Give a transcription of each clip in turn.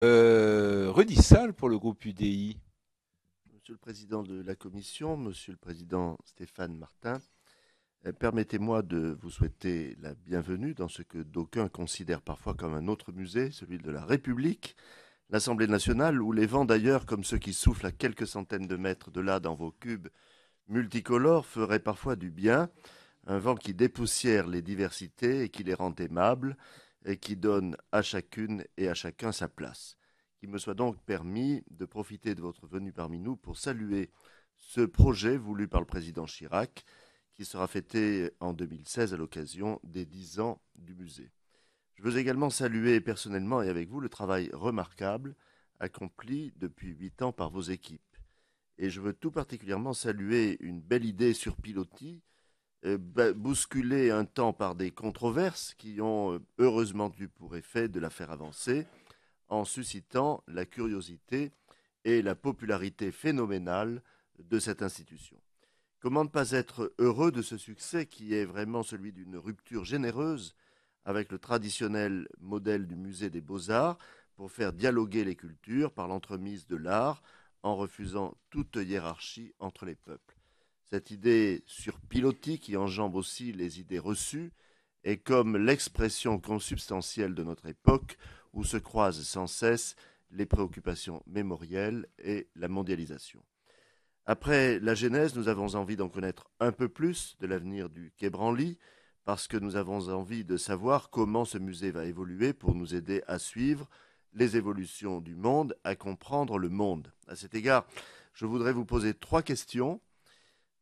Redissal pour le groupe UDI. Monsieur le Président de la Commission, Monsieur le Président Stéphane Martin, permettez-moi de vous souhaiter la bienvenue dans ce que d'aucuns considèrent parfois comme un autre musée, celui de la République, l'Assemblée nationale, où les vents d'ailleurs, comme ceux qui soufflent à quelques centaines de mètres de là dans vos cubes multicolores, feraient parfois du bien, un vent qui dépoussière les diversités et qui les rend aimables, et qui donne à chacune et à chacun sa place. Qu'il me soit donc permis de profiter de votre venue parmi nous pour saluer ce projet voulu par le président Chirac, qui sera fêté en 2016 à l'occasion des 10 ans du musée. Je veux également saluer personnellement et avec vous le travail remarquable accompli depuis 8 ans par vos équipes. Et je veux tout particulièrement saluer une belle idée sur pilotis, bousculée un temps par des controverses qui ont heureusement eu pour effet de la faire avancer en suscitant la curiosité et la popularité phénoménale de cette institution. Comment ne pas être heureux de ce succès qui est vraiment celui d'une rupture généreuse avec le traditionnel modèle du musée des beaux-arts pour faire dialoguer les cultures par l'entremise de l'art en refusant toute hiérarchie entre les peuples. Cette idée sur pilotis qui enjambe aussi les idées reçues est comme l'expression consubstantielle de notre époque où se croisent sans cesse les préoccupations mémorielles et la mondialisation. Après la genèse, nous avons envie d'en connaître un peu plus de l'avenir du Quai Branly, parce que nous avons envie de savoir comment ce musée va évoluer pour nous aider à suivre les évolutions du monde, à comprendre le monde. À cet égard, je voudrais vous poser 3 questions.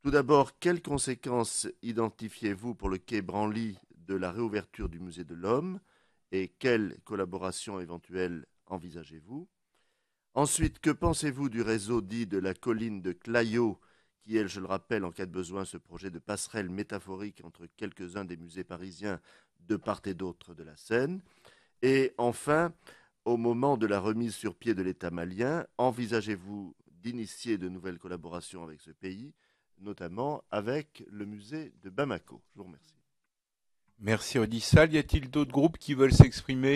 Tout d'abord, quelles conséquences identifiez-vous pour le Quai Branly de la réouverture du musée de l'Homme et quelles collaborations éventuelles envisagez-vous? Ensuite, que pensez-vous du réseau dit de la colline de Claillot, qui est, je le rappelle, en cas de besoin, ce projet de passerelle métaphorique entre quelques-uns des musées parisiens de part et d'autre de la Seine? Et enfin, au moment de la remise sur pied de l'État malien, envisagez-vous d'initier de nouvelles collaborations avec ce pays, notamment avec le musée de Bamako? Je vous remercie. Merci Redissal. Y a-t-il d'autres groupes qui veulent s'exprimer?